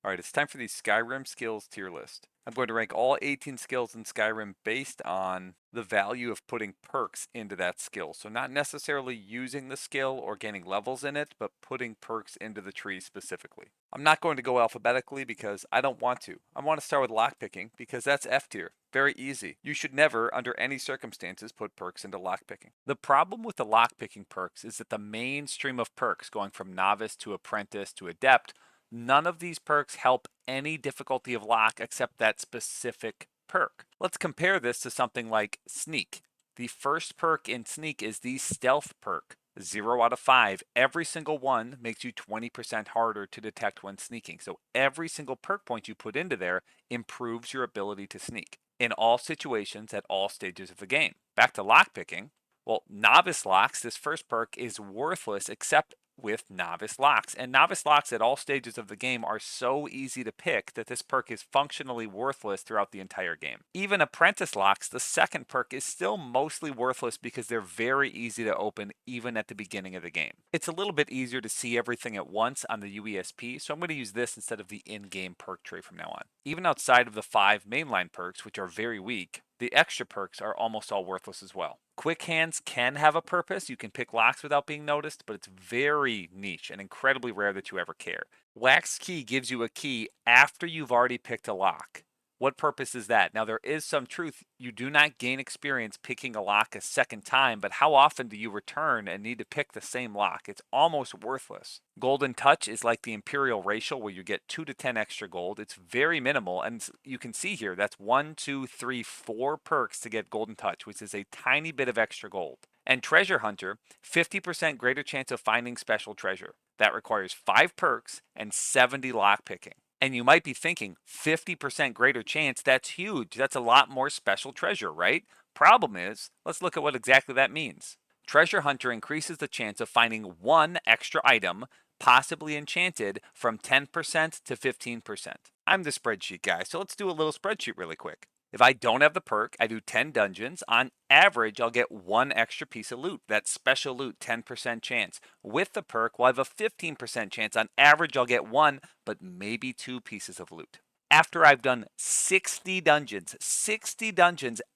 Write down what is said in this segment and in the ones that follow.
All right, it's time for the Skyrim skills tier list. I'm going to rank all 18 skills in Skyrim based on the value of putting perks into that skill. So not necessarily using the skill or gaining levels in it, but putting perks into the tree specifically. I'm not going to go alphabetically because I don't want to. I want to start with lockpicking because that's F tier. Very easy. You should never, under any circumstances, put perks into lockpicking. The problem with the lockpicking perks is that the main stream of perks, going from novice to apprentice to adept, none of these perks help any difficulty of lock except that specific perk. Let's compare this to something like Sneak. The first perk in Sneak is the Stealth perk. 0 out of 5. Every single one makes you 20% harder to detect when sneaking. So every single perk point you put into there improves your ability to sneak in all situations at all stages of the game. Back to lockpicking. Well, Novice Locks, this first perk, is worthless except with Novice Locks. And Novice Locks at all stages of the game are so easy to pick that this perk is functionally worthless throughout the entire game. Even Apprentice Locks, the second perk, is still mostly worthless because they're very easy to open even at the beginning of the game. It's a little bit easier to see everything at once on the UESP, so I'm going to use this instead of the in-game perk tree from now on. Even outside of the 5 mainline perks, which are very weak, the extra perks are almost all worthless as well. Quick Hands can have a purpose. You can pick locks without being noticed, but it's very niche and incredibly rare that you ever care. Wax Key gives you a key after you've already picked a lock. What purpose is that? Now, there is some truth. You do not gain experience picking a lock a second time, but how often do you return and need to pick the same lock? It's almost worthless. Golden Touch is like the Imperial Racial where you get 2 to 10 extra gold. It's very minimal, and you can see here that's 1, 2, 3, 4 perks to get Golden Touch, which is a tiny bit of extra gold. And Treasure Hunter, 50% greater chance of finding special treasure. That requires 5 perks and 70 lockpicking. And you might be thinking 50% greater chance, that's huge. That's a lot more special treasure, right? Problem is, let's look at what exactly that means. Treasure Hunter increases the chance of finding one extra item, possibly enchanted, from 10% to 15%. I'm the spreadsheet guy, so let's do a little spreadsheet really quick. If I don't have the perk, I do 10 dungeons. On average, I'll get 1 extra piece of loot. That's special loot, 10% chance. With the perk, we'll have a 15% chance. On average, I'll get 1, but maybe 2 pieces of loot. After I've done 60 dungeons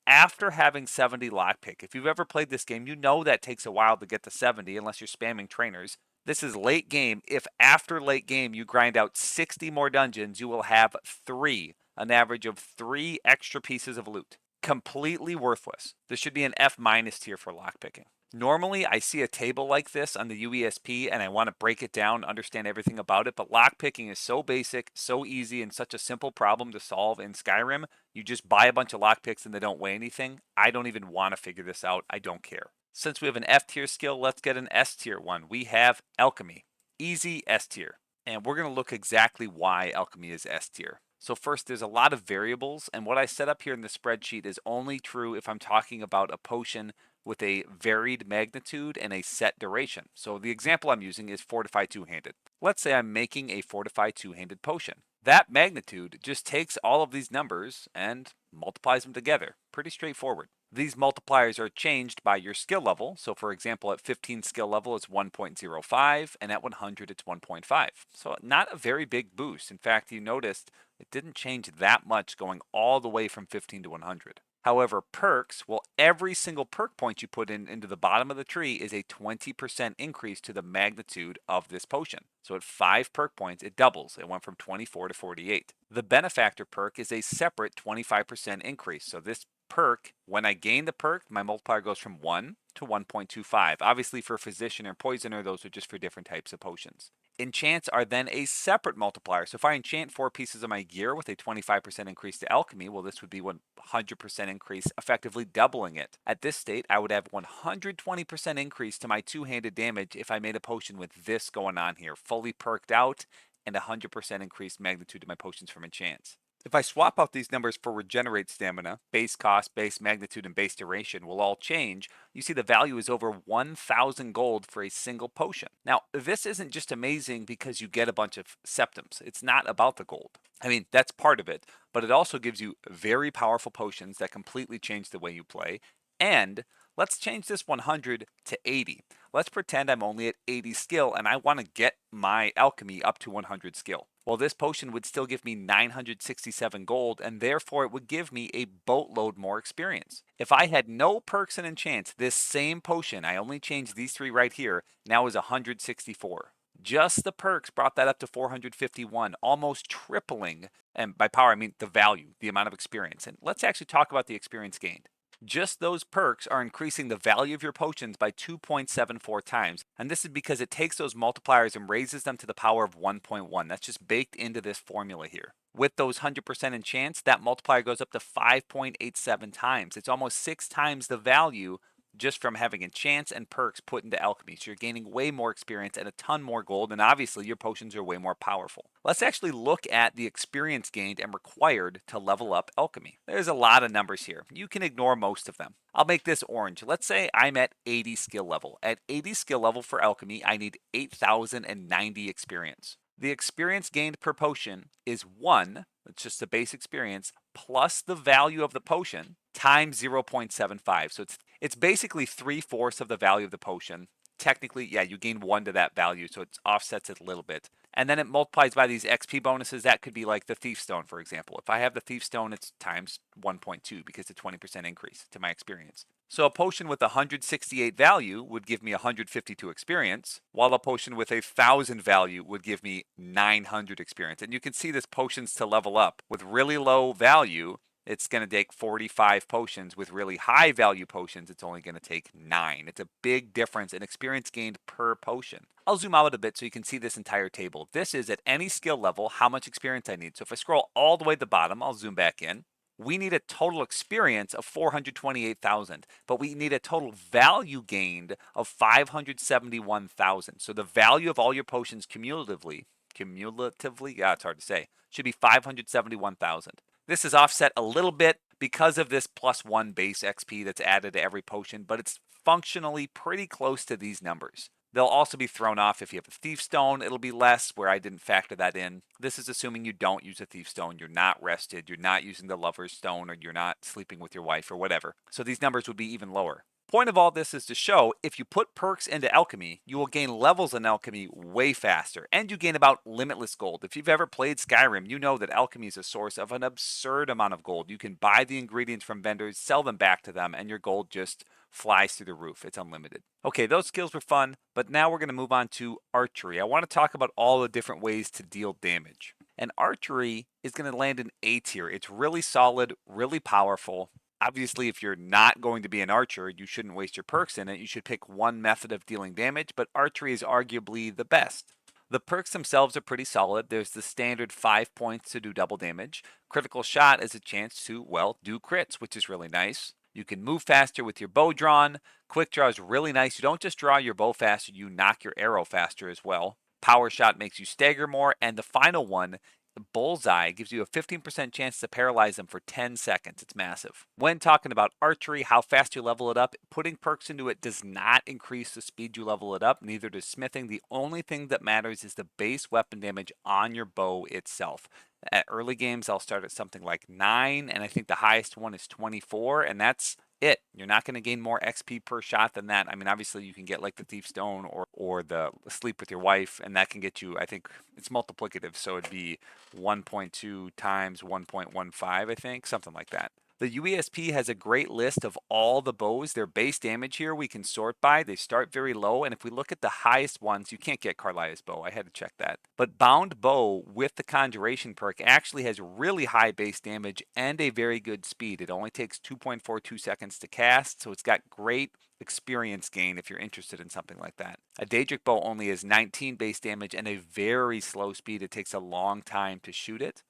after having 70 lockpick. If you've ever played this game, you know that takes a while to get to 70 unless you're spamming trainers. This is late game. If after late game you grind out 60 more dungeons, you will have 3, an average of 3 extra pieces of loot. Completely worthless. This should be an F- tier for lockpicking. Normally, I see a table like this on the UESP and I want to break it down, understand everything about it, but lockpicking is so basic, so easy, and such a simple problem to solve in Skyrim. You just buy a bunch of lockpicks and they don't weigh anything. I don't even want to figure this out. I don't care. Since we have an F tier skill, let's get an S tier one. We have Alchemy. Easy S tier. And we're going to look exactly why Alchemy is S tier. So first, there's a lot of variables, and what I set up here in the spreadsheet is only true if I'm talking about a potion with a varied magnitude and a set duration. So the example I'm using is Fortify Two-Handed. Let's say I'm making a Fortify Two-Handed potion. That magnitude just takes all of these numbers and multiplies them together. Pretty straightforward. These multipliers are changed by your skill level. So for example, at 15 skill level, it's 1.05, and at 100, it's 1.5. So not a very big boost. In fact, you noticed it didn't change that much going all the way from 15 to 100. However, perks, well, every single perk point you put into the bottom of the tree is a 20% increase to the magnitude of this potion. So at 5 perk points, it doubles. It went from 24 to 48. The Benefactor perk is a separate 25% increase. So this perk, when I gain the perk, my multiplier goes from 1 to 1.25. Obviously for Physician or Poisoner, those are just for different types of potions. Enchants are then a separate multiplier. So if I enchant 4 pieces of my gear with a 25% increase to Alchemy, well, this would be 100% increase, effectively doubling it. At this state, I would have 120% increase to my two-handed damage if I made a potion with this going on here, fully perked out, and 100% increased magnitude to my potions from enchants. If I swap out these numbers for regenerate stamina, base cost, base magnitude, and base duration will all change, you see the value is over 1,000 gold for a single potion. Now, this isn't just amazing because you get a bunch of septums. It's not about the gold. I mean, that's part of it, but it also gives you very powerful potions that completely change the way you play. And let's change this 100 to 80. Let's pretend I'm only at 80 skill and I want to get my alchemy up to 100 skill. Well, this potion would still give me 967 gold, and therefore it would give me a boatload more experience. If I had no perks and enchants, this same potion, I only changed these three right here, now is 164. Just the perks brought that up to 451, almost tripling. And by power, I mean the value, the amount of experience. And let's actually talk about the experience gained. Just those perks are increasing the value of your potions by 2.74 times. And this is because it takes those multipliers and raises them to the power of 1.1. That's just baked into this formula here. With those 100% enchants, that multiplier goes up to 5.87 times. It's almost 6 times the value just from having enchants and perks put into alchemy. So you're gaining way more experience and a ton more gold, and obviously your potions are way more powerful. Let's actually look at the experience gained and required to level up alchemy. There's a lot of numbers here. You can ignore most of them. I'll make this orange. Let's say I'm at 80 skill level. At 80 skill level for alchemy, I need 8,090 experience. The experience gained per potion is 1, that's just the base experience, plus the value of the potion times 0.75. So it's basically 3/4 of the value of the potion. Technically, yeah, you gain 1 to that value, so it offsets it a little bit. And then it multiplies by these XP bonuses. That could be like the Thief Stone, for example. If I have the Thief Stone, it's times 1.2 because it's a 20% increase to my experience. So a potion with 168 value would give me 152 experience, while a potion with 1,000 value would give me 900 experience. And you can see this potions to level up. With really low value, it's going to take 45 potions. With really high value potions, it's only going to take 9. It's a big difference in experience gained per potion. I'll zoom out a bit so you can see this entire table. This is at any skill level, how much experience I need. So if I scroll all the way to the bottom, I'll zoom back in. We need a total experience of 428,000, but we need a total value gained of 571,000. So the value of all your potions cumulatively, yeah, it's hard to say, should be 571,000. This is offset a little bit because of this +1 base XP that's added to every potion, but it's functionally pretty close to these numbers. They'll also be thrown off if you have a Thief Stone. It'll be less, where I didn't factor that in. This is assuming you don't use a Thief Stone, you're not rested, you're not using the Lover's Stone, or you're not sleeping with your wife or whatever. So these numbers would be even lower. Point of all this is to show if you put perks into alchemy, you will gain levels in alchemy way faster, and you gain about limitless gold. If you've ever played Skyrim, you know that alchemy is a source of an absurd amount of gold. You can buy the ingredients from vendors, sell them back to them, and your gold just flies through the roof. It's unlimited. Okay, those skills were fun, but now we're going to move on to archery. I want to talk about all the different ways to deal damage. And archery is going to land in A tier. It's really solid, really powerful. Obviously, if you're not going to be an archer, you shouldn't waste your perks in it. You should pick one method of dealing damage, but archery is arguably the best. The perks themselves are pretty solid. There's the standard 5 points to do double damage. Critical shot is a chance to, well, do crits, which is really nice. You can move faster with your bow drawn. Quick draw is really nice. You don't just draw your bow faster, you knock your arrow faster as well. Power shot makes you stagger more. And the final one, the bullseye, gives you a 15% chance to paralyze them for 10 seconds. It's massive. When talking about archery, how fast you level it up, putting perks into it does not increase the speed you level it up. Neither does smithing. The only thing that matters is the base weapon damage on your bow itself. At early games, I'll start at something like 9, and I think the highest one is 24, and that's it. You're not going to gain more XP per shot than that. I mean, obviously you can get like the Thief Stone or the Sleep with your wife, and that can get you, I think it's multiplicative, so it'd be 1.2 times 1.15, I think, something like that. The UESP has a great list of all the bows. Their base damage here we can sort by. They start very low, and if we look at the highest ones, you can't get Carlia's bow. I had to check that. But Bound Bow with the Conjuration perk actually has really high base damage and a very good speed. It only takes 2.42 seconds to cast, so it's got great experience gain if you're interested in something like that. A Daedric bow only has 19 base damage and a very slow speed. It takes a long time to shoot it.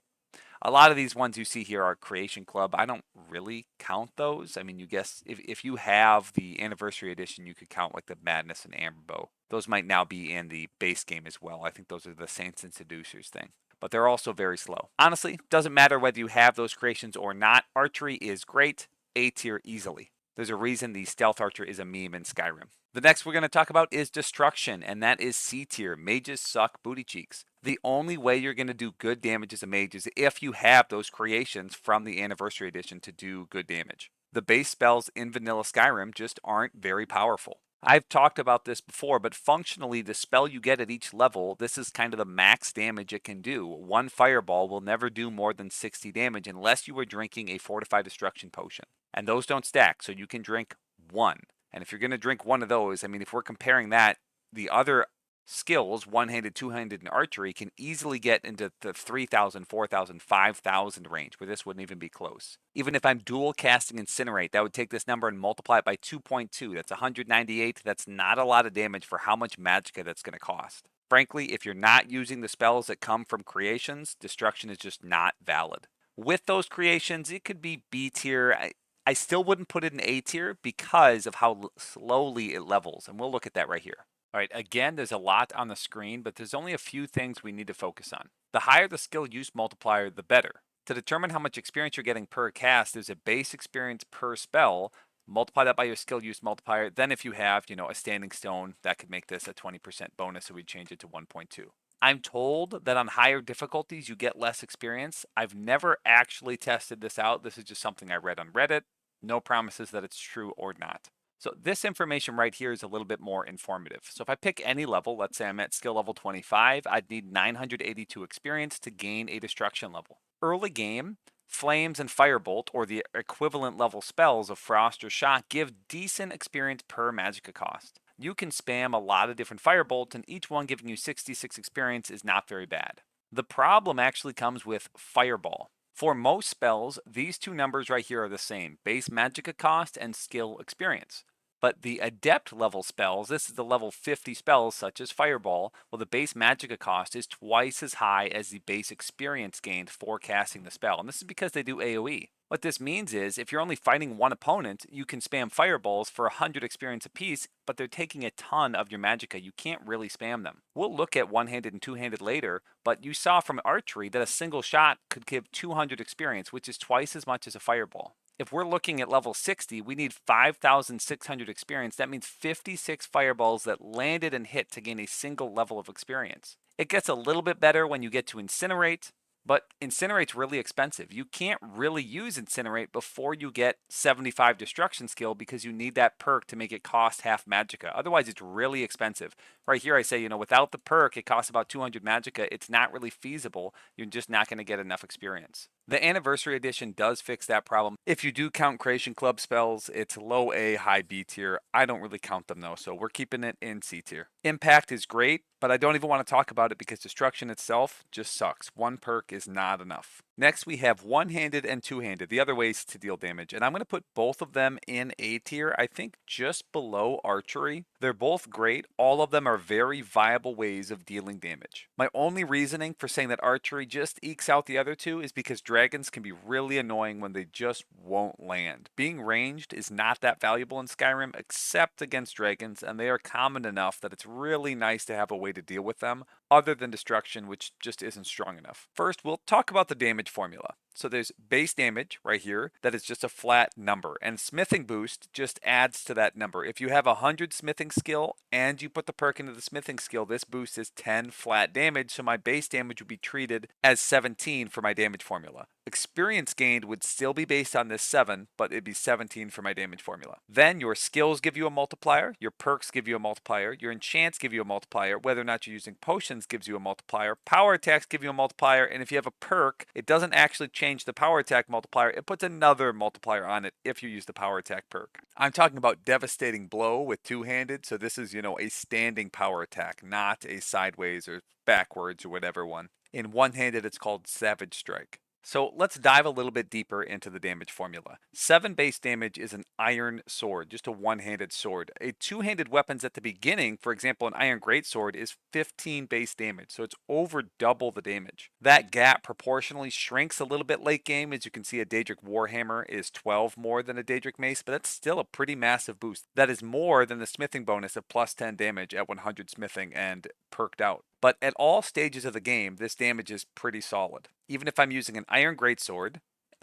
A lot of these ones you see here are Creation Club. I don't really count those. I mean, you guess if you have the Anniversary Edition, you could count like the Madness and Amber Bow. Those might now be in the base game as well. I think those are the Saints and Seducers thing. But they're also very slow. Honestly, doesn't matter whether you have those creations or not. Archery is great. A tier easily. There's a reason the Stealth Archer is a meme in Skyrim. The next we're going to talk about is Destruction, and that is C tier. Mages suck booty cheeks. The only way you're going to do good damage as a mage is if you have those creations from the Anniversary Edition to do good damage. The base spells in vanilla Skyrim just aren't very powerful. I've talked about this before, but functionally, the spell you get at each level, this is kind of the max damage it can do. One fireball will never do more than 60 damage unless you are drinking a Fortified Destruction potion. And those don't stack, so you can drink one. And if you're going to drink one of those, I mean, if we're comparing that, the other skills, one-handed, two-handed, and archery, can easily get into the 3,000, 4,000, 5,000 range, where this wouldn't even be close. Even if I'm dual casting Incinerate, that would take this number and multiply it by 2.2. That's 198. That's not a lot of damage for how much magicka that's going to cost. Frankly, if you're not using the spells that come from creations, destruction is just not valid. With those creations, it could be B tier. I still wouldn't put it in A tier because of how slowly it levels, and we'll look at that right here. All right, again, there's a lot on the screen, but there's only a few things we need to focus on. The higher the skill use multiplier, the better. To determine how much experience you're getting per cast, there's a base experience per spell. Multiply that by your skill use multiplier. Then if you have, a standing stone, that could make this a 20% bonus, so we'd change it to 1.2. I'm told that on higher difficulties, you get less experience. I've never actually tested this out. This is just something I read on Reddit. No promises that it's true or not. So this information right here is a little bit more informative. So if I pick any level, let's say I'm at skill level 25, I'd need 982 experience to gain a destruction level. Early game, Flames and Firebolt, or the equivalent level spells of Frost or Shock, give decent experience per magicka cost. You can spam a lot of different Firebolts, and each one giving you 66 experience is not very bad. The problem actually comes with Fireball. For most spells, these two numbers right here are the same, base magicka cost and skill experience. But the adept level spells, this is the level 50 spells such as Fireball, well, the base magicka cost is twice as high as the base experience gained for casting the spell. And this is because they do AoE. What this means is if you're only fighting one opponent, you can spam Fireballs for 100 experience apiece, but they're taking a ton of your magicka. You can't really spam them. We'll look at one-handed and two-handed later, but you saw from Archery that a single shot could give 200 experience, which is twice as much as a Fireball. If we're looking at level 60, we need 5,600 experience. That means 56 fireballs that landed and hit to gain a single level of experience. It gets a little bit better when you get to Incinerate, but Incinerate's really expensive. You can't really use Incinerate before you get 75 destruction skill because you need that perk to make it cost half magicka. Otherwise, it's really expensive. Right here, I say, without the perk, it costs about 200 magicka. It's not really feasible. You're just not going to get enough experience. The Anniversary Edition does fix that problem. If you do count Creation Club spells, it's low A, high B tier. I don't really count them though, so we're keeping it in C tier. Impact is great, but I don't even want to talk about it because destruction itself just sucks. One perk is not enough. Next, we have one-handed and two-handed, the other ways to deal damage, and I'm going to put both of them in A tier, I think just below Archery. They're both great. All of them are very viable ways of dealing damage. My only reasoning for saying that Archery just ekes out the other two is because dragons can be really annoying when they just won't land. Being ranged is not that valuable in Skyrim except against dragons, and they are common enough that it's really nice to have a way to deal with them other than destruction, which just isn't strong enough. First, we'll talk about the damage formula. So there's base damage right here that is just a flat number, and smithing boost just adds to that number. If you have 100 smithing skill and you put the perk into the smithing skill, this boost is 10 flat damage, so my base damage would be treated as 17 for my damage formula. Experience gained would still be based on this 7, but it'd be 17 for my damage formula. Then your skills give you a multiplier, your perks give you a multiplier, your enchants give you a multiplier, whether or not you're using potions gives you a multiplier, power attacks give you a multiplier, and if you have a perk, it doesn't actually change the power attack multiplier, it puts another multiplier on it if you use the power attack perk. I'm talking about Devastating Blow with two-handed, so this is, a standing power attack, not a sideways or backwards or whatever one. In one-handed, it's called Savage Strike. So let's dive a little bit deeper into the damage formula. 7 base damage is an iron sword, just a one-handed sword. A two-handed weapons at the beginning, for example, an iron greatsword is 15 base damage, so it's over double the damage. That gap proportionally shrinks a little bit late game. As you can see, a Daedric Warhammer is 12 more than a Daedric Mace, but that's still a pretty massive boost. That is more than the smithing bonus of plus 10 damage at 100 smithing and perked out. But at all stages of the game, this damage is pretty solid. Even if I'm using an Iron Greatsword,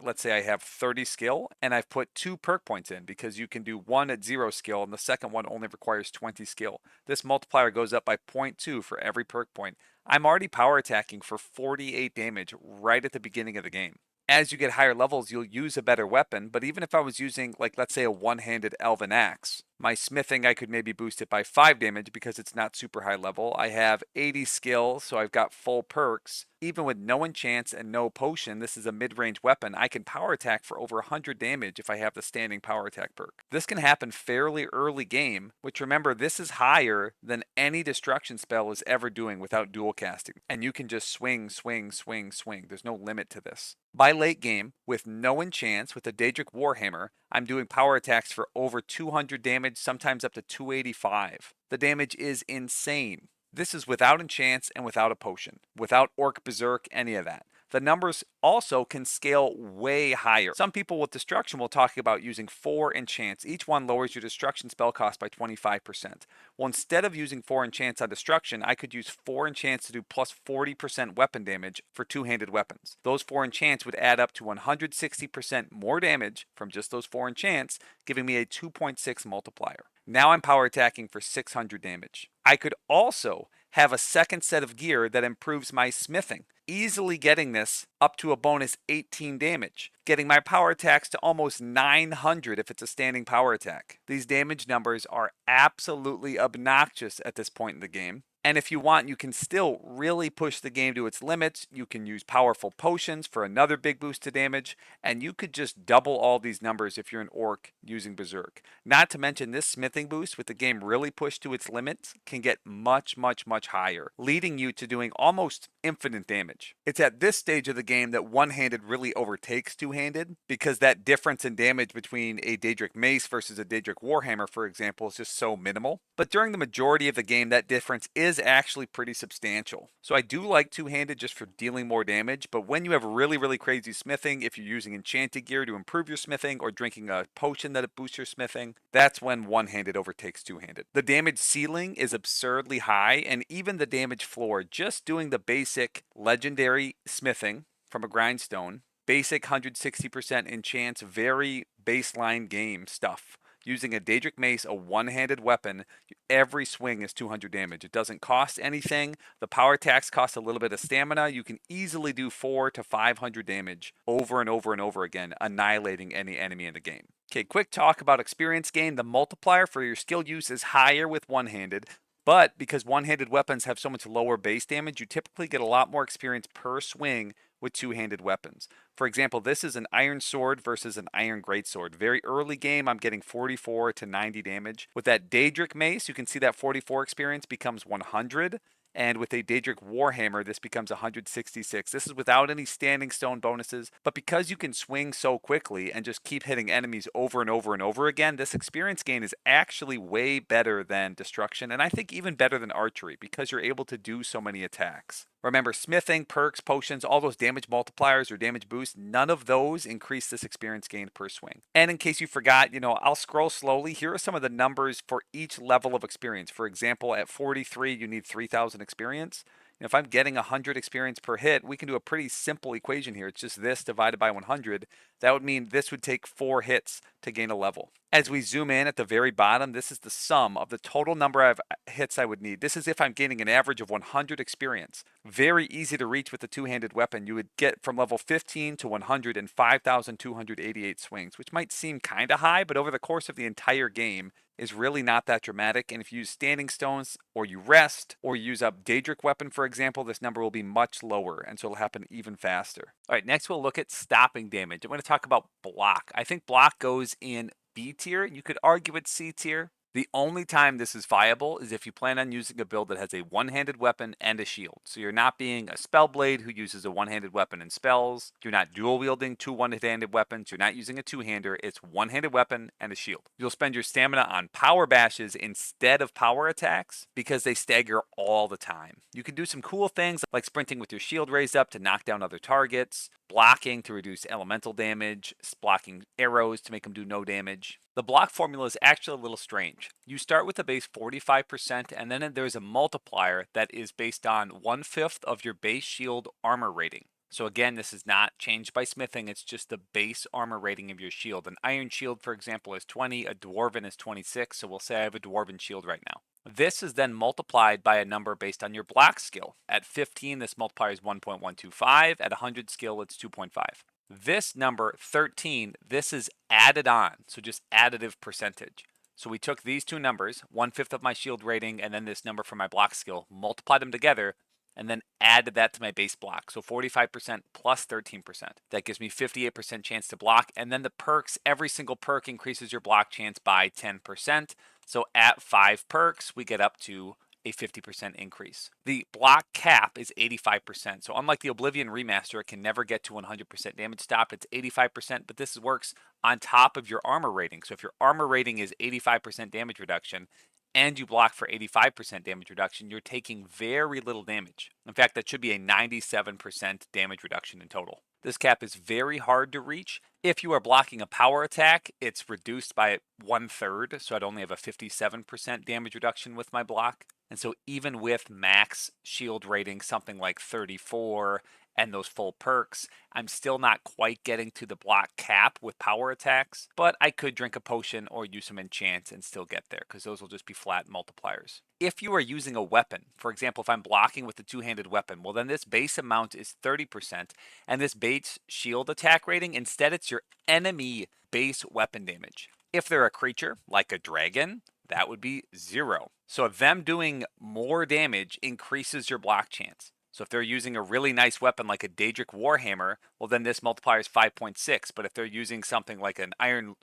let's say I have 30 skill, and I've put 2 perk points in, because you can do one at 0 skill, and the second one only requires 20 skill. This multiplier goes up by 0.2 for every perk point. I'm already power attacking for 48 damage right at the beginning of the game. As you get higher levels, you'll use a better weapon, but even if I was using, let's say a one-handed Elven Axe, My smithing, I could maybe boost it by 5 damage because it's not super high level. I have 80 skill, so I've got full perks. Even with no enchants and no potion, this is a mid-range weapon. I can power attack for over 100 damage if I have the standing power attack perk. This can happen fairly early game, which remember, this is higher than any destruction spell is ever doing without dual casting. And you can just swing, swing, swing, swing. There's no limit to this. By late game, with no enchants, with a Daedric Warhammer, I'm doing power attacks for over 200 damage, sometimes up to 285. The damage is insane. This is without enchants and without a potion, without Orc Berserk, any of that. The numbers also can scale way higher. Some people with destruction will talk about using 4 enchants. Each one lowers your destruction spell cost by 25%. Well, instead of using 4 enchants on destruction, I could use 4 enchants to do plus 40% weapon damage for two-handed weapons. Those 4 enchants would add up to 160% more damage from just those 4 enchants, giving me a 2.6 multiplier. Now I'm power attacking for 600 damage. I could also have a second set of gear that improves my smithing, easily getting this up to a bonus 18 damage, getting my power attacks to almost 900 if it's a standing power attack. These damage numbers are absolutely obnoxious at this point in the game. And if you want, you can still really push the game to its limits. You can use powerful potions for another big boost to damage, and you could just double all these numbers if you're an orc using Berserk. Not to mention, this smithing boost, with the game really pushed to its limits, can get much, much, much higher, leading you to doing almost infinite damage. It's at this stage of the game that one-handed really overtakes two-handed, because that difference in damage between a Daedric Mace versus a Daedric Warhammer, for example, is just so minimal. But during the majority of the game, that difference is actually pretty substantial. So I do like two-handed just for dealing more damage, but when you have really, really crazy smithing, if you're using enchanted gear to improve your smithing or drinking a potion that boosts your smithing, that's when one-handed overtakes two-handed. The damage ceiling is absurdly high, and even the damage floor, just doing the basic legendary smithing from a grindstone, basic 160% enchants, very baseline game stuff. Using a Daedric Mace, a one-handed weapon, every swing is 200 damage. It doesn't cost anything. The power attacks cost a little bit of stamina. You can easily do 400 to 500 damage over and over and over again, annihilating any enemy in the game. Okay, quick talk about experience gain. The multiplier for your skill use is higher with one-handed, but because one-handed weapons have so much lower base damage, you typically get a lot more experience per swing with two-handed weapons. For example, this is an iron sword versus an iron greatsword. Very early game, I'm getting 44 to 90 damage. With that Daedric Mace, you can see that 44 experience becomes 100. And with a Daedric Warhammer, this becomes 166. This is without any standing stone bonuses, but because you can swing so quickly and just keep hitting enemies over and over and over again, this experience gain is actually way better than destruction, and I think even better than archery, because you're able to do so many attacks. Remember, smithing, perks, potions, all those damage multipliers or damage boosts, none of those increase this experience gain per swing. And in case you forgot, I'll scroll slowly. Here are some of the numbers for each level of experience. For example, at 43, you need 3,000 experience. If I'm getting 100 experience per hit, we can do a pretty simple equation here. It's just this divided by 100. That would mean this would take 4 hits to gain a level. As we zoom in at the very bottom, this is the sum of the total number of hits I would need. This is if I'm gaining an average of 100 experience. Very easy to reach with the two-handed weapon. You would get from level 15 to 100 in 5,288 swings, which might seem kind of high, but over the course of the entire game, is really not that dramatic. And if you use standing stones, or you rest, or use a Daedric weapon, for example, this number will be much lower, and so it'll happen even faster. All right, next we'll look at stopping damage. I'm going to talk about block. I think block goes in B tier. You could argue it's C tier. The only time this is viable is if you plan on using a build that has a one-handed weapon and a shield. So you're not being a Spellblade who uses a one-handed weapon and spells. You're not dual-wielding 2 one-handed weapons. You're not using a two-hander. It's one-handed weapon and a shield. You'll spend your stamina on power bashes instead of power attacks because they stagger all the time. You can do some cool things like sprinting with your shield raised up to knock down other targets, blocking to reduce elemental damage, blocking arrows to make them do no damage. The block formula is actually a little strange. You start with a base 45%, and then there's a multiplier that is based on 1/5 of your base shield armor rating. So again, this is not changed by smithing, it's just the base armor rating of your shield. An iron shield, for example, is 20, a dwarven is 26, so we'll say I have a dwarven shield right now. This is then multiplied by a number based on your block skill. At 15, this multiplier is 1.125. At 100 skill, it's 2.5. This number, 13, this is added on, so just additive percentage. So we took these two numbers, 1/5 of my shield rating and then this number for my block skill, multiplied them together, and then added that to my base block. So 45% plus 13%. That gives me 58% chance to block. And then the perks, every single perk increases your block chance by 10%. So at 5 perks, we get up to a 50% increase. The block cap is 85%. So unlike the Oblivion remaster, it can never get to 100% damage stop. It's 85%, but this works on top of your armor rating. So if your armor rating is 85% damage reduction, and you block for 85% damage reduction, you're taking very little damage. In fact, that should be a 97% damage reduction in total. This cap is very hard to reach. If you are blocking a power attack, it's reduced by 1/3, so I'd only have a 57% damage reduction with my block. And so even with max shield rating, something like 34, and those full perks, I'm still not quite getting to the block cap with power attacks, but I could drink a potion or use some enchants and still get there, because those will just be flat multipliers. If you are using a weapon, for example, if I'm blocking with the two-handed weapon, well then this base amount is 30%, and this base shield attack rating, instead it's your enemy base weapon damage. If they're a creature, like a dragon, that would be 0. So them doing more damage increases your block chance. So if they're using a really nice weapon like a Daedric Warhammer, well then this multiplier is 5.6. But if they're using something like an iron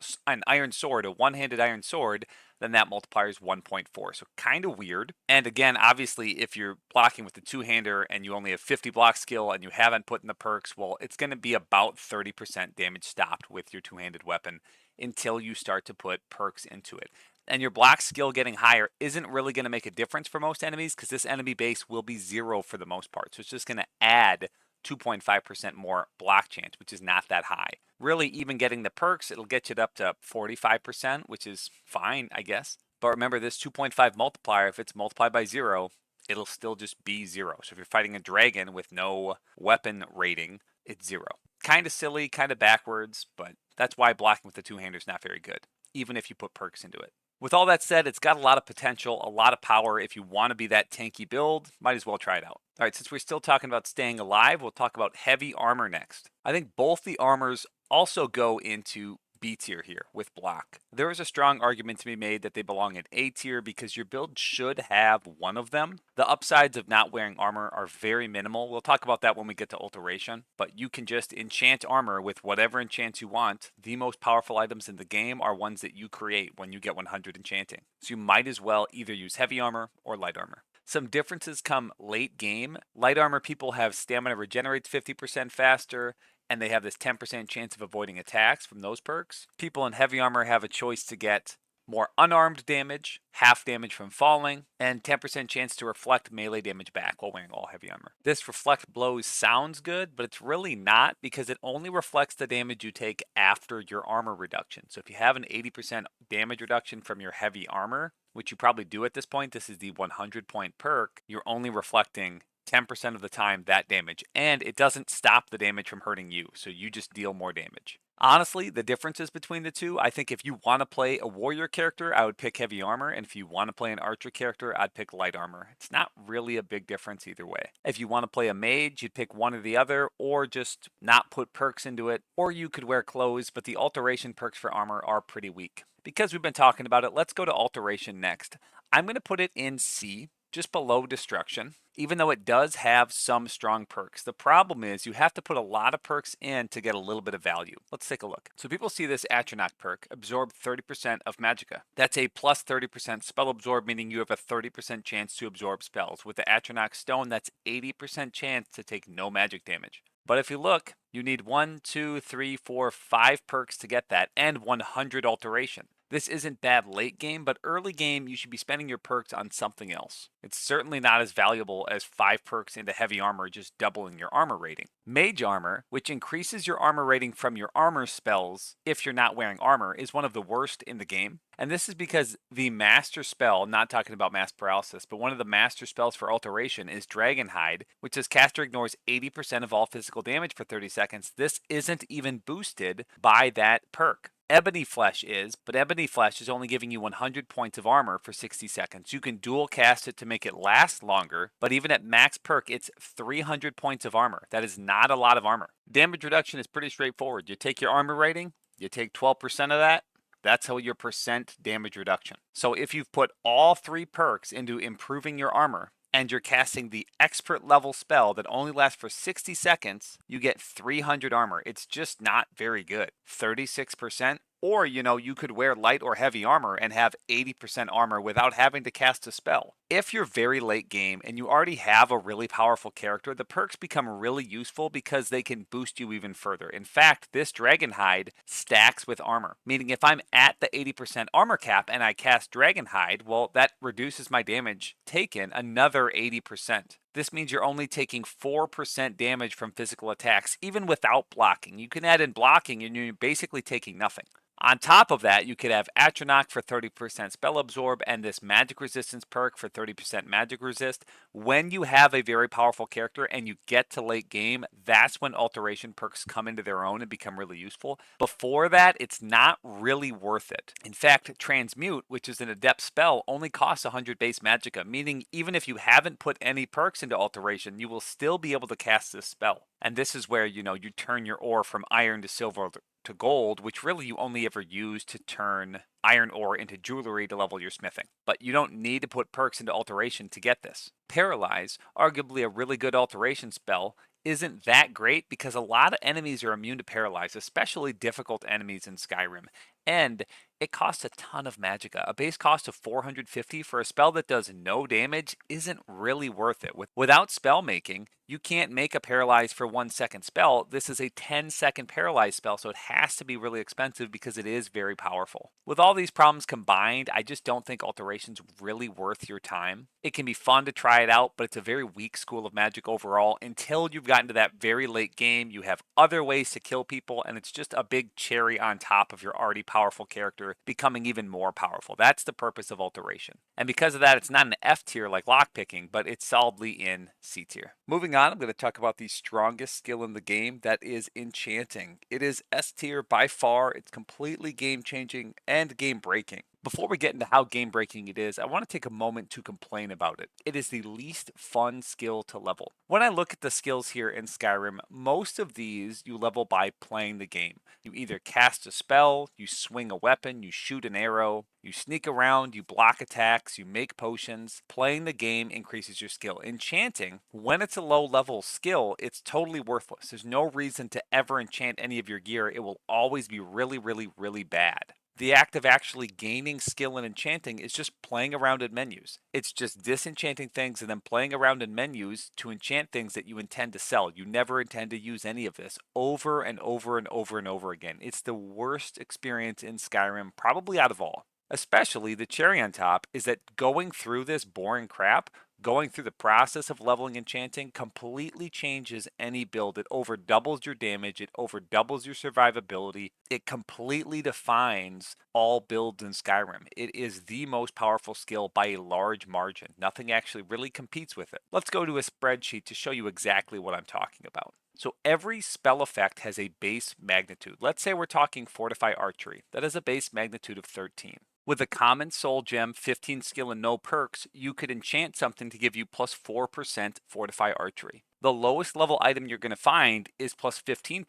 sword, a one-handed iron sword, then that multiplier is 1.4. So kind of weird. And again, obviously, if you're blocking with the two-hander and you only have 50 block skill and you haven't put in the perks, well, it's going to be about 30% damage stopped with your two-handed weapon until you start to put perks into it. And your block skill getting higher isn't really going to make a difference for most enemies, because this enemy base will be 0 for the most part. So it's just going to add 2.5% more block chance, which is not that high. Really, even getting the perks, it'll get you up to 45%, which is fine, I guess. But remember, this 2.5 multiplier, if it's multiplied by 0, it'll still just be 0. So if you're fighting a dragon with no weapon rating, it's 0. Kind of silly, kind of backwards, but that's why blocking with the two-hander is not very good, even if you put perks into it. With all that said, it's got a lot of potential, a lot of power. If you want to be that tanky build, might as well try it out. All right, since we're still talking about staying alive, we'll talk about heavy armor next. I think both the armors also go into B tier here with block. There is a strong argument to be made that they belong in A tier because your build should have one of them. The upsides of not wearing armor are very minimal. We'll talk about that when we get to Alteration, but you can just enchant armor with whatever enchants you want. The most powerful items in the game are ones that you create when you get 100 enchanting. So you might as well either use heavy armor or light armor. Some differences come late game. Light armor people have stamina regenerates 50% faster, and they have this 10% chance of avoiding attacks from those perks. People in heavy armor have a choice to get more unarmed damage, half damage from falling, and 10% chance to reflect melee damage back while wearing all heavy armor. This reflect blows sounds good, but it's really not, because it only reflects the damage you take after your armor reduction. So if you have an 80% damage reduction from your heavy armor, which you probably do at this point, this is the 100-point perk, you're only reflecting 10% of the time that damage, and it doesn't stop the damage from hurting you, so you just deal more damage. Honestly, the differences between the two, I think if you want to play a warrior character, I would pick heavy armor, and if you want to play an archer character, I'd pick light armor. It's not really a big difference either way. If you want to play a mage, you'd pick one or the other, or just not put perks into it, or you could wear clothes, but the alteration perks for armor are pretty weak. Because we've been talking about it, let's go to alteration next. I'm going to put it in C, just below destruction, even though it does have some strong perks. The problem is you have to put a lot of perks in to get a little bit of value. Let's take a look. So people see this Atronach perk, absorb 30% of magicka. That's a plus 30% spell absorb, meaning you have a 30% chance to absorb spells. With the Atronach stone, that's 80% chance to take no magic damage. But if you look, you need 1, 2, 3, 4, 5 perks to get that, and 100 alteration. This isn't bad late game, but early game, you should be spending your perks on something else. It's certainly not as valuable as 5 perks into heavy armor, just doubling your armor rating. Mage armor, which increases your armor rating from your armor spells if you're not wearing armor, is one of the worst in the game. And this is because the master spell, not talking about mass paralysis, but one of the master spells for alteration is Dragonhide, which says caster ignores 80% of all physical damage for 30 seconds. This isn't even boosted by that perk. Ebony Flesh is, but Ebony Flesh is only giving you 100 points of armor for 60 seconds. You can dual cast it to make it last longer, but even at max perk, it's 300 points of armor. That is not a lot of armor. Damage reduction is pretty straightforward. You take your armor rating, you take 12% of that, That's how your percent damage reduction. So if you've put all 3 perks into improving your armor, and you're casting the expert level spell that only lasts for 60 seconds, you get 300 armor. It's just not very good. 36%. Or, you could wear light or heavy armor and have 80% armor without having to cast a spell. If you're very late game and you already have a really powerful character, the perks become really useful because they can boost you even further. In fact, this Dragon Hide stacks with armor, meaning if I'm at the 80% armor cap and I cast Dragon Hide, well, that reduces my damage taken another 80%. This means you're only taking 4% damage from physical attacks, even without blocking. You can add in blocking and you're basically taking nothing. On top of that, you could have Atronach for 30% spell absorb and this magic resistance perk for 30% magic resist. When you have a very powerful character and you get to late game, that's when alteration perks come into their own and become really useful. Before that, it's not really worth it. In fact, Transmute, which is an adept spell, only costs 100 base magicka, meaning even if you haven't put any perks into alteration, you will still be able to cast this spell. And this is where, you turn your ore from iron to silver to gold, which really you only ever use to turn iron ore into jewelry to level your smithing. But you don't need to put perks into alteration to get this. Paralyze, arguably a really good alteration spell, isn't that great because a lot of enemies are immune to paralyze, especially difficult enemies in Skyrim. And it costs a ton of magicka. A base cost of 450 for a spell that does no damage isn't really worth it. Without spell making, you can't make a paralyze for 1 second spell. This is a 10-second paralyze spell, so it has to be really expensive because it is very powerful. With all these problems combined, I just don't think alteration's really worth your time. It can be fun to try it out, but it's a very weak school of magic overall. Until you've gotten to that very late game, you have other ways to kill people, and it's just a big cherry on top of your already powerful character becoming even more powerful. That's the purpose of alteration. And because of that, it's not an F tier like lockpicking, but it's solidly in C tier. Moving on, I'm going to talk about the strongest skill in the game, that is Enchanting. It is S tier by far. It's completely game changing and game breaking. Before we get into how game breaking it is, I want to take a moment to complain about it. It is the least fun skill to level. When I look at the skills here in Skyrim, most of these you level by playing the game. You either cast a spell, you swing a weapon, you shoot an arrow, you sneak around, you block attacks, you make potions. Playing the game increases your skill. Enchanting, when it's a low level skill, it's totally worthless. There's no reason to ever enchant any of your gear. It will always be really, really, really bad. The act of actually gaining skill in enchanting is just playing around in menus. It's just disenchanting things and then playing around in menus to enchant things that you intend to sell. You never intend to use any of this over and over and over and over again. It's the worst experience in Skyrim, probably out of all. Especially the cherry on top is that going through this boring crap, going through the process of leveling enchanting completely changes any build. It over doubles your damage, it over doubles your survivability. It completely defines all builds in Skyrim. It is the most powerful skill by a large margin. Nothing actually really competes with it. Let's go to a spreadsheet to show you exactly what I'm talking about. So every spell effect has a base magnitude. Let's say we're talking Fortify Archery. That has a base magnitude of 13. With a common soul gem, 15 skill, and no perks, you could enchant something to give you plus 4% Fortify Archery. The lowest level item you're going to find is plus 15%,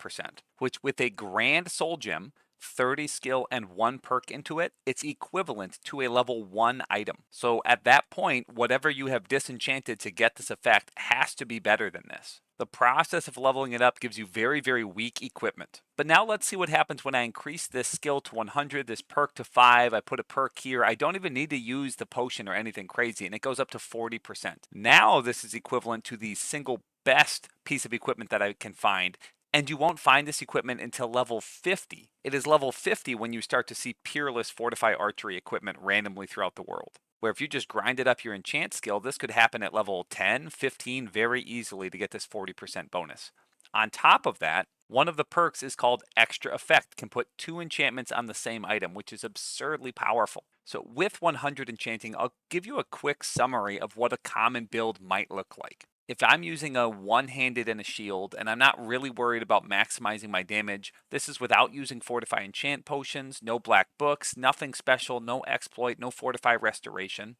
which with a grand soul gem, 30 skill, and 1 perk into it, it's equivalent to a level 1 item. So at that point, whatever you have disenchanted to get this effect has to be better than this. The process of leveling it up gives you very, very weak equipment. But now let's see what happens when I increase this skill to 100, this perk to 5, I put a perk here. I don't even need to use the potion or anything crazy, and it goes up to 40%. Now this is equivalent to the single best piece of equipment that I can find. And you won't find this equipment until level 50. It is level 50 when you start to see peerless Fortify Archery equipment randomly throughout the world. Where if you just grinded up your enchant skill, this could happen at level 10, 15 very easily to get this 40% bonus. On top of that, one of the perks is called Extra Effect, can put 2 enchantments on the same item, which is absurdly powerful. So with 100 enchanting, I'll give you a quick summary of what a common build might look like. If I'm using a one-handed and a shield, and I'm not really worried about maximizing my damage, this is without using Fortify Enchant potions, no black books, nothing special, no exploit, no Fortify Restoration.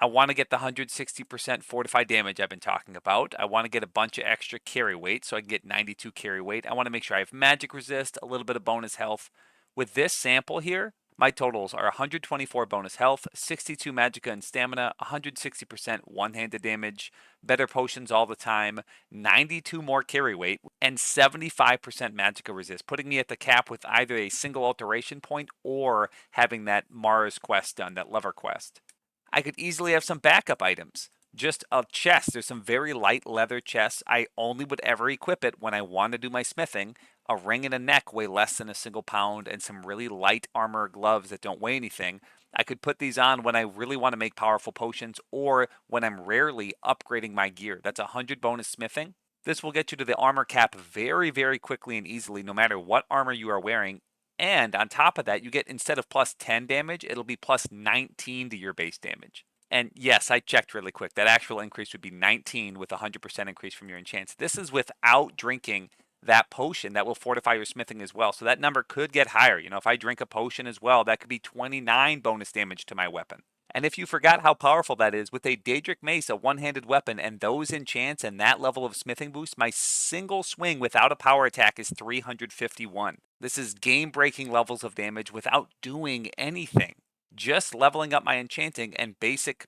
I want to get the 160% Fortify damage I've been talking about. I want to get a bunch of extra carry weight, so I can get 92 carry weight. I want to make sure I have magic resist, a little bit of bonus health. With this sample here, My totals are 124 bonus health, 62 magicka and stamina, 160% one-handed damage, better potions all the time, 92 more carry weight, and 75% magicka resist, putting me at the cap with either a single alteration point or having that Mars quest done, that lever quest. I could easily have some backup items. Just a chest. There's some very light leather chests. I only would ever equip it when I want to do my smithing. A ring and a neck weigh less than a single pound, and some really light armor gloves that don't weigh anything. I could put these on when I really want to make powerful potions or when I'm rarely upgrading my gear. That's 100 bonus smithing. This will get you to the armor cap very, very quickly and easily, no matter what armor you are wearing. And on top of that, you get, instead of plus 10 damage, it'll be plus 19 to your base damage. And yes, I checked really quick. That actual increase would be 19 with a 100% increase from your enchants. This is without drinking that potion that will fortify your smithing as well. So that number could get higher. You know, if I drink a potion as well, that could be 29 bonus damage to my weapon. And if you forgot how powerful that is, with a Daedric Mace, a one-handed weapon, and those enchants and that level of smithing boost, my single swing without a power attack is 351. This is game-breaking levels of damage without doing anything. Just leveling up my enchanting and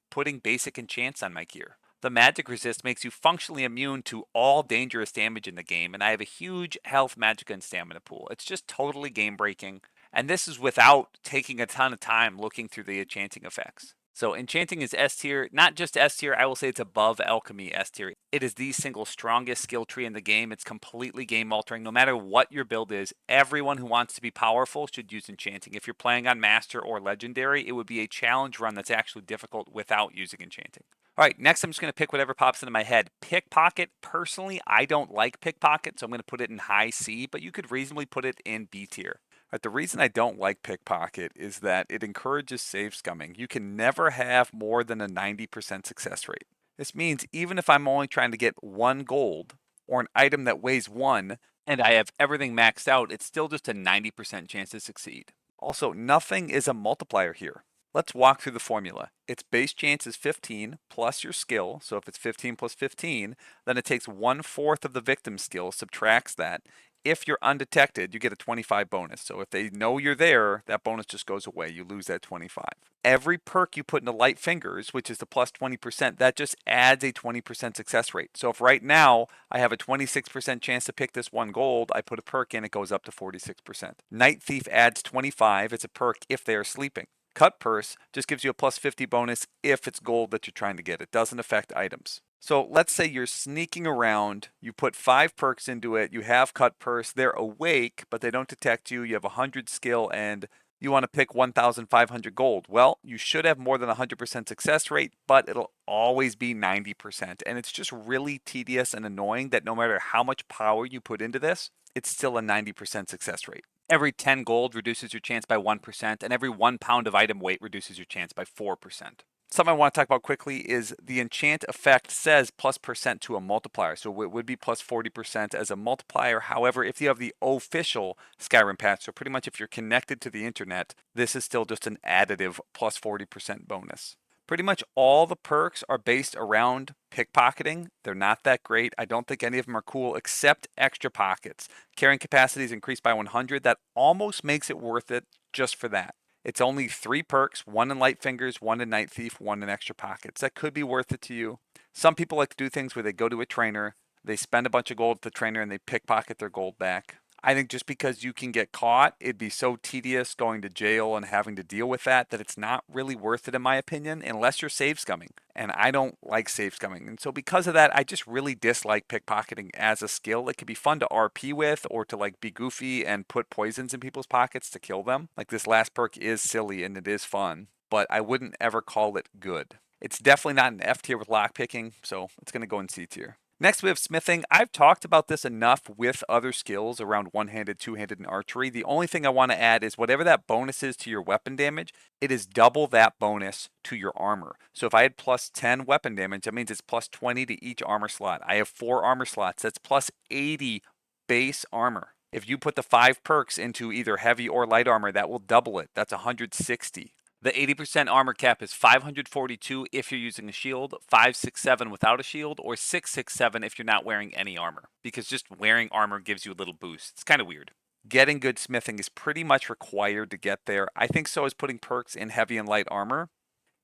putting basic enchants on my gear. The magic resist makes you functionally immune to all dangerous damage in the game, and I have a huge health, magicka, and stamina pool. It's just totally game breaking, and this is without taking a ton of time looking through the enchanting effects. So enchanting is S tier, not just S tier, I will say it's above alchemy S tier. It is the single strongest skill tree in the game. It's completely game altering. No matter what your build is, everyone who wants to be powerful should use enchanting. If you're playing on master or legendary, it would be a challenge run that's actually difficult without using enchanting. All right, next I'm just going to pick whatever pops into my head. Pickpocket, personally, I don't like Pickpocket, so I'm going to put it in high C, but you could reasonably put it in B tier. But the reason I don't like Pickpocket is that it encourages save scumming. You can never have more than a 90% success rate. This means even if I'm only trying to get 1 gold or an item that weighs 1 and I have everything maxed out, it's still just a 90% chance to succeed. Also, nothing is a multiplier here. Let's walk through the formula. Its base chance is 15 plus your skill. So if it's 15 plus 15, then it takes 1/4 of the victim's skill, subtracts that. If you're undetected, you get a 25 bonus. So if they know you're there, that bonus just goes away. You lose that 25. Every perk you put into light fingers, which is the plus 20%, that just adds a 20% success rate. So if right now I have a 26% chance to pick this 1 gold, I put a perk in, it goes up to 46%. Night Thief adds 25. It's a perk if they are sleeping. Cut Purse just gives you a plus 50 bonus if it's gold that you're trying to get. It doesn't affect items. So let's say you're sneaking around, you put 5 perks into it, you have Cut Purse, they're awake, but they don't detect you, you have 100 skill, and you want to pick 1,500 gold. Well, you should have more than 100% success rate, but it'll always be 90%. And it's just really tedious and annoying that no matter how much power you put into this, it's still a 90% success rate. Every 10 gold reduces your chance by 1%, and every 1 pound of item weight reduces your chance by 4%. Something I want to talk about quickly is the enchant effect says plus percent to a multiplier, so it would be plus 40% as a multiplier. However, if you have the official Skyrim patch, so pretty much if you're connected to the internet, this is still just an additive plus 40% bonus. Pretty much all the perks are based around pickpocketing. They're not that great. I don't think any of them are cool except extra pockets. Carrying capacity is increased by 100. That almost makes it worth it just for that. It's only 3 perks, 1 in Light Fingers, 1 in Night Thief, 1 in Extra Pockets. That could be worth it to you. Some people like to do things where they go to a trainer, they spend a bunch of gold at the trainer, and they pickpocket their gold back. I think just because you can get caught, it'd be so tedious going to jail and having to deal with that it's not really worth it in my opinion, unless you're save scumming. And I don't like save scumming. And so because of that, I just really dislike pickpocketing as a skill. It could be fun to RP with or to like be goofy and put poisons in people's pockets to kill them. Like this last perk is silly and it is fun, but I wouldn't ever call it good. It's definitely not an F tier with lockpicking, so it's going to go in C tier. Next, we have smithing. I've talked about this enough with other skills around one-handed, two-handed, and archery. The only thing I want to add is whatever that bonus is to your weapon damage, it is double that bonus to your armor. So if I had plus 10 weapon damage, that means it's plus 20 to each armor slot. I have 4 armor slots. That's plus 80 base armor. If you put the 5 perks into either heavy or light armor, that will double it. That's 160. The 80% armor cap is 542 if you're using a shield, 567 without a shield, or 667 if you're not wearing any armor. Because just wearing armor gives you a little boost. It's kind of weird. Getting good smithing is pretty much required to get there. I think so is putting perks in heavy and light armor.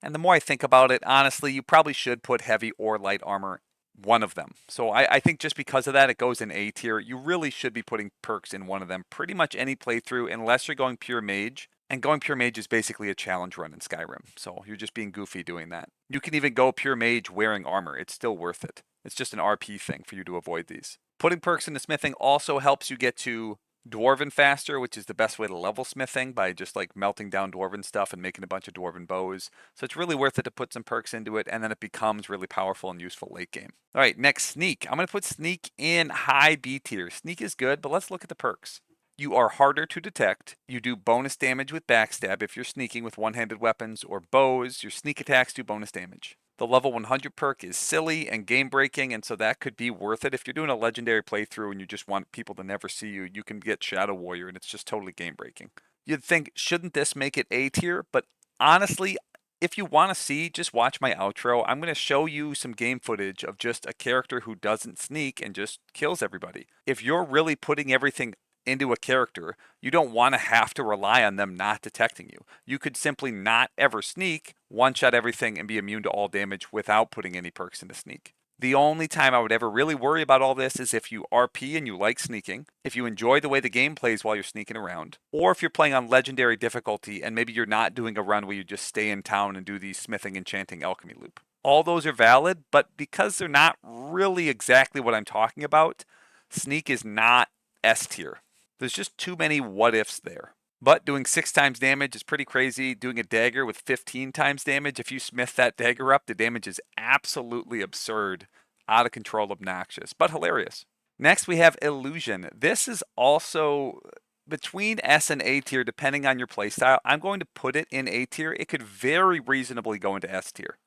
And the more I think about it, honestly, you probably should put heavy or light armor, one of them. So I think just because of that, it goes in A tier. You really should be putting perks in one of them pretty much any playthrough, unless you're going pure mage. And going pure mage is basically a challenge run in Skyrim. So you're just being goofy doing that. You can even go pure mage wearing armor. It's still worth it. It's just an RP thing for you to avoid these. Putting perks into smithing also helps you get to dwarven faster, which is the best way to level smithing by just like melting down dwarven stuff and making a bunch of dwarven bows. So it's really worth it to put some perks into it, and then it becomes really powerful and useful late game. All right, next, sneak. I'm going to put sneak in high B tier. Sneak is good, but let's look at the perks. You are harder to detect. You do bonus damage with backstab if you're sneaking with one-handed weapons or bows. Your sneak attacks do bonus damage. The level 100 perk is silly and game breaking, and so that could be worth it. If you're doing a legendary playthrough and you just want people to never see you, you can get Shadow Warrior and it's just totally game breaking. You'd think, shouldn't this make it A tier? But honestly, if you want to see, just watch my outro. I'm going to show you some game footage of just a character who doesn't sneak and just kills everybody. If you're really putting everything into a character, you don't want to have to rely on them not detecting you. You could simply not ever sneak, one-shot everything, and be immune to all damage without putting any perks into sneak. The only time I would ever really worry about all this is if you RP and you like sneaking, if you enjoy the way the game plays while you're sneaking around, or if you're playing on legendary difficulty and maybe you're not doing a run where you just stay in town and do the smithing, enchanting, alchemy loop. All those are valid, but because they're not really exactly what I'm talking about, sneak is not S tier. There's just too many what ifs there. But doing 6 times damage is pretty crazy. Doing a dagger with 15 times damage, if you smith that dagger up, the damage is absolutely absurd, out of control, obnoxious, but hilarious. Next, we have illusion. This is also between S and A tier, depending on your playstyle. I'm going to put it in A tier. It could very reasonably go into S tier.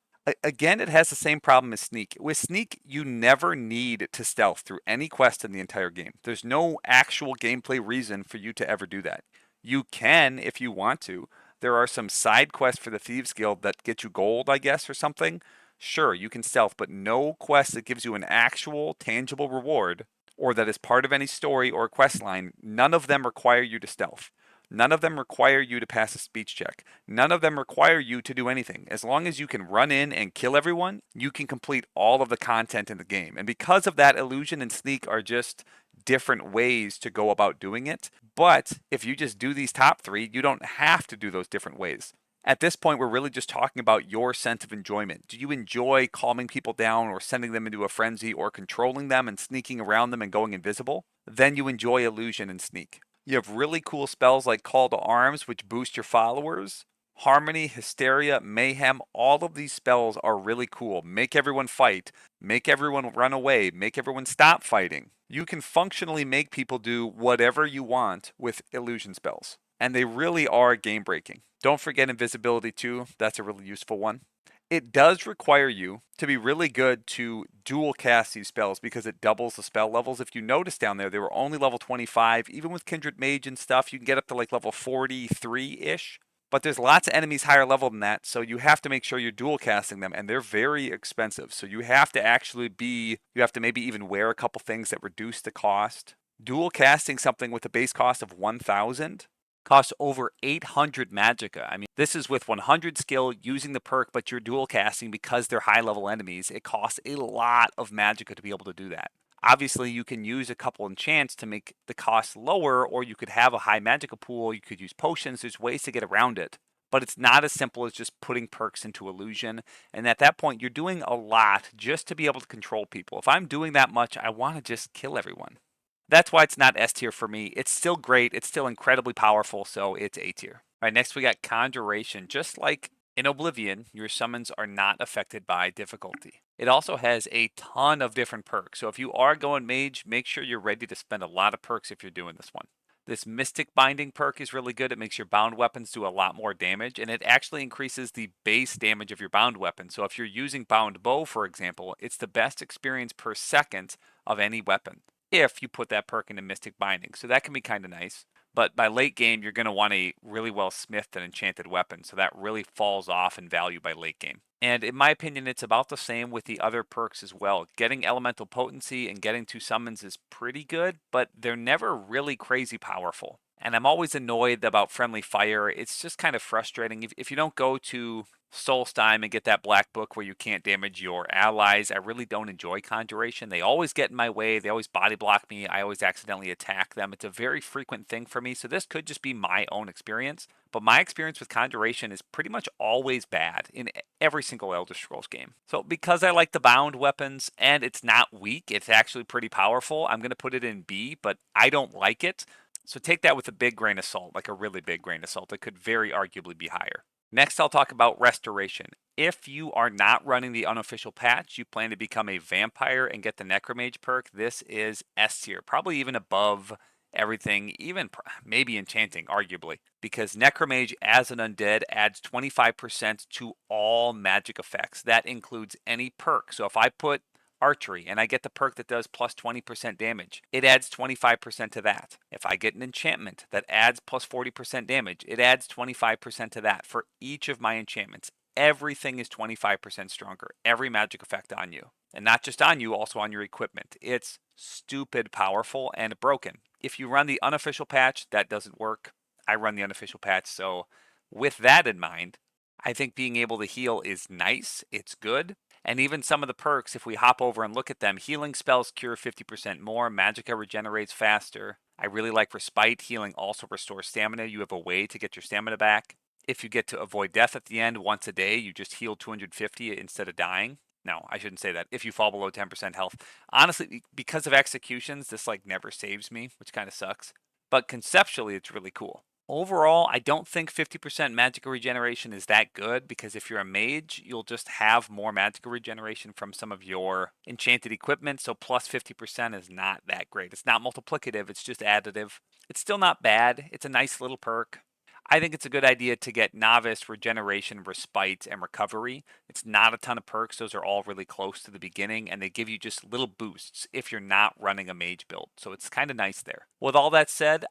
Again, it has the same problem as sneak. With sneak, you never need to stealth through any quest in the entire game. There's no actual gameplay reason for you to ever do that. You can if you want to. There are some side quests for the Thieves Guild that get you gold, I guess, or something. Sure, you can stealth, but no quest that gives you an actual, tangible reward, or that is part of any story or quest line, none of them require you to stealth. None of them require you to pass a speech check. None of them require you to do anything. As long as you can run in and kill everyone, you can complete all of the content in the game. And because of that, illusion and sneak are just different ways to go about doing it. But if you just do these top 3, you don't have to do those different ways. At this point, we're really just talking about your sense of enjoyment. Do you enjoy calming people down or sending them into a frenzy or controlling them and sneaking around them and going invisible? Then you enjoy illusion and sneak. You have really cool spells like Call to Arms, which boost your followers. Harmony, Hysteria, Mayhem, all of these spells are really cool. Make everyone fight, make everyone run away, make everyone stop fighting. You can functionally make people do whatever you want with illusion spells. And they really are game breaking. Don't forget invisibility too, that's a really useful one. It does require you to be really good to dual cast these spells because it doubles the spell levels. If you notice down there, they were only level 25. Even with Kindred Mage and stuff, you can get up to like level 43-ish. But there's lots of enemies higher level than that, so you have to make sure you're dual casting them, and they're very expensive. So you have to maybe even wear a couple things that reduce the cost. Dual casting something with a base cost of 1,000 costs over 800 magicka. I mean, this is with 100 skill using the perk, but you're dual casting because they're high level enemies. It costs a lot of magicka to be able to do that. Obviously, you can use a couple enchants to make the cost lower, or you could have a high magicka pool. You could use potions. There's ways to get around it. But it's not as simple as just putting perks into illusion. And at that point, you're doing a lot just to be able to control people. If I'm doing that much, I want to just kill everyone. That's why it's not S tier for me. It's still great. It's still incredibly powerful, so it's A tier. All right, next we got Conjuration. Just like in Oblivion, your summons are not affected by difficulty. It also has a ton of different perks. So if you are going mage, make sure you're ready to spend a lot of perks if you're doing this one. This Mystic Binding perk is really good. It makes your bound weapons do a lot more damage, and it actually increases the base damage of your bound weapon. So if you're using bound bow, for example, it's the best experience per second of any weapon if you put that perk into Mystic Binding. So that can be kind of nice. But by late game, you're going to want a really well smithed and enchanted weapon, so that really falls off in value by late game. And in my opinion, it's about the same with the other perks as well. Getting elemental potency and getting 2 summons is pretty good, but they're never really crazy powerful. And I'm always annoyed about friendly fire. It's just kind of frustrating. If you don't go to Solstheim and get that black book where you can't damage your allies, I really don't enjoy Conjuration. They always get in my way. They always body block me. I always accidentally attack them. It's a very frequent thing for me. So this could just be my own experience. But my experience with Conjuration is pretty much always bad in every single Elder Scrolls game. So because I like the bound weapons and it's not weak, it's actually pretty powerful, I'm going to put it in B, but I don't like it. So take that with a big grain of salt, like a really big grain of salt. It could very arguably be higher. Next, I'll talk about Restoration. If you are not running the unofficial patch, you plan to become a vampire and get the Necromage perk, this is S tier, probably even above everything, even maybe Enchanting, arguably, because Necromage as an undead adds 25% to all magic effects. That includes any perk. So if I put Archery and I get the perk that does plus 20% damage, it adds 25% to that. If I get an enchantment that adds plus 40% damage, it adds 25% to that. For each of my enchantments, everything is 25% stronger. Every magic effect on you. And not just on you, also on your equipment. It's stupid powerful and broken. If you run the unofficial patch, that doesn't work. I run the unofficial patch, so with that in mind, I think being able to heal is nice, it's good. And even some of the perks, if we hop over and look at them, healing spells cure 50% more, magicka regenerates faster. I really like Respite. Healing also restores stamina. You have a way to get your stamina back. If you get to avoid death at the end once a day, you just heal 250 instead of dying. No, I shouldn't say that. If you fall below 10% health. Honestly, because of executions, this like never saves me, which kind of sucks. But conceptually, it's really cool. Overall, I don't think 50% magical regeneration is that good because if you're a mage, you'll just have more magical regeneration from some of your enchanted equipment. So plus 50% is not that great. It's not multiplicative, it's just additive. It's still not bad. It's a nice little perk. I think it's a good idea to get Novice, Regeneration, Respite, and Recovery. It's not a ton of perks. Those are all really close to the beginning, and they give you just little boosts if you're not running a mage build. So it's kind of nice there. With all that said,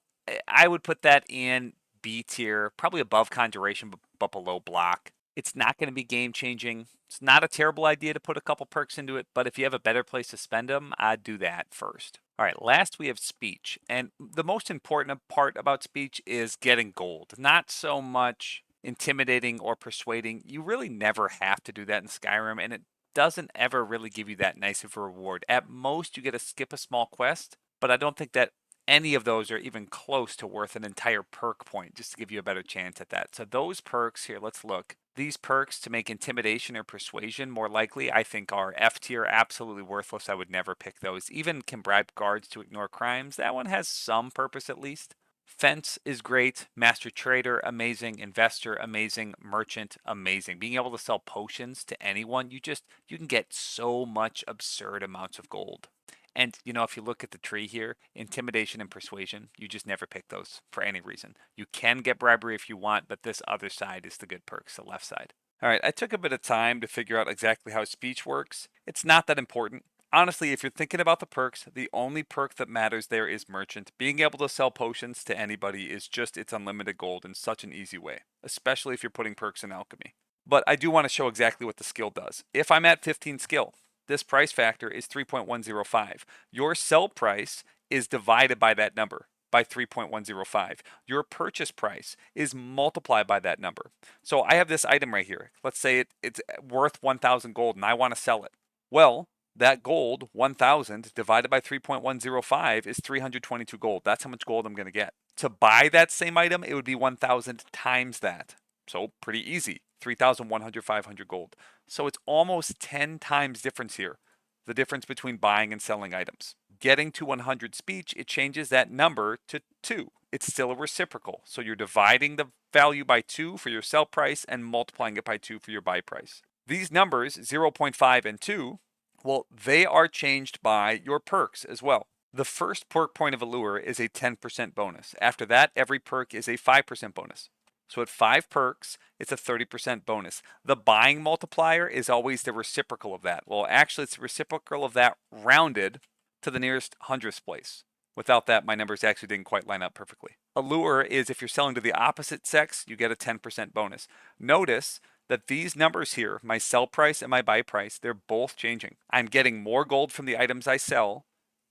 I would put that in B tier, probably above Conjuration, but below Block. It's not going to be game changing. It's not a terrible idea to put a couple perks into it, but if you have a better place to spend them, I'd do that first. All right, last we have speech. And the most important part about speech is getting gold, not so much intimidating or persuading. You really never have to do that in Skyrim, and it doesn't ever really give you that nice of a reward. At most, you get to skip a small quest, but I don't think that any of those are even close to worth an entire perk point, just to give you a better chance at that. So those perks here, let's look. These perks to make intimidation or persuasion more likely, I think are F tier, absolutely worthless. I would never pick those. Even can bribe guards to ignore crimes. That one has some purpose at least. Fence is great. Master Trader, amazing. Investor, amazing. Merchant, amazing. Being able to sell potions to anyone, you can get so much absurd amounts of gold. And, if you look at the tree here, intimidation and persuasion, you just never pick those for any reason. You can get bribery if you want, but this other side is the good perks, the left side. All right, I took a bit of time to figure out exactly how speech works. It's not that important. Honestly, if you're thinking about the perks, the only perk that matters there is Merchant. Being able to sell potions to anybody is just its unlimited gold in such an easy way, especially if you're putting perks in Alchemy. But I do want to show exactly what the skill does. If I'm at 15 skill, this price factor is 3.105. Your sell price is divided by that number, by 3.105. Your purchase price is multiplied by that number. So I have this item right here. Let's say it's worth 1,000 gold and I want to sell it. Well, that gold, 1,000 divided by 3.105 is 322 gold. That's how much gold I'm going to get. To buy that same item, it would be 1,000 times that. So pretty easy. 3,100, 500 gold. So it's almost 10 times difference here, the difference between buying and selling items. Getting to 100 speech, it changes that number to 2. It's still a reciprocal. So you're dividing the value by 2 for your sell price and multiplying it by 2 for your buy price. These numbers, 0.5 and 2, well, they are changed by your perks as well. The first perk point of Allure is a 10% bonus. After that, every perk is a 5% bonus. So at 5 perks, it's a 30% bonus. The buying multiplier is always the reciprocal of that. Well, actually, it's the reciprocal of that rounded to the nearest hundredths place. Without that, my numbers actually didn't quite line up perfectly. Allure is if you're selling to the opposite sex, you get a 10% bonus. Notice that these numbers here, my sell price and my buy price, they're both changing. I'm getting more gold from the items I sell,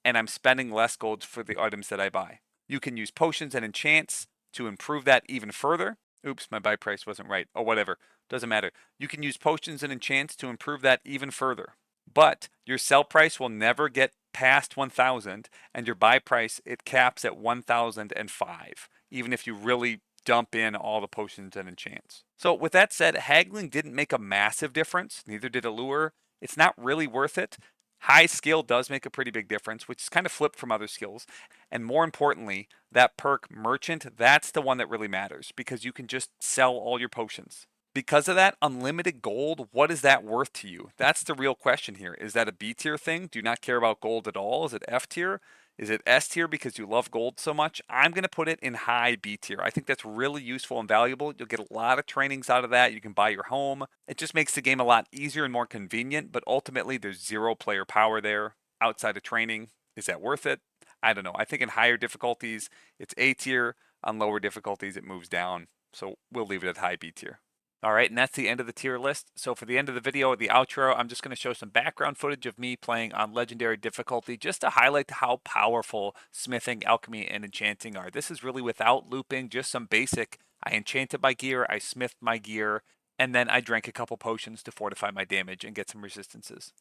and I'm spending less gold for the items that I buy. You can use potions and enchants to improve that even further. Oops, my buy price wasn't right. Oh, whatever. Doesn't matter. You can use potions and enchants to improve that even further. But your sell price will never get past 1,000, and your buy price, it caps at 1,005, even if you really dump in all the potions and enchants. So with that said, haggling didn't make a massive difference. Neither did allure. It's not really worth it. High skill does make a pretty big difference, which is kind of flipped from other skills. And more importantly, that perk merchant, that's the one that really matters because you can just sell all your potions. Because of that, unlimited gold, what is that worth to you? That's the real question here. Is that a B tier thing? Do you not care about gold at all? Is it F tier? Is it S tier because you love gold so much? I'm going to put it in high B tier. I think that's really useful and valuable. You'll get a lot of trainings out of that. You can buy your home. It just makes the game a lot easier and more convenient, but ultimately there's zero player power there outside of training. Is that worth it? I don't know. I think in higher difficulties, it's A tier. On lower difficulties, it moves down. So we'll leave it at high B tier. All right, and that's the end of the tier list. So for the end of the video, the outro, I'm just going to show some background footage of me playing on legendary difficulty just to highlight how powerful smithing, alchemy, and enchanting are. This is really without looping, just some basic. I enchanted my gear, I smithed my gear, and then I drank a couple potions to fortify my damage and get some resistances.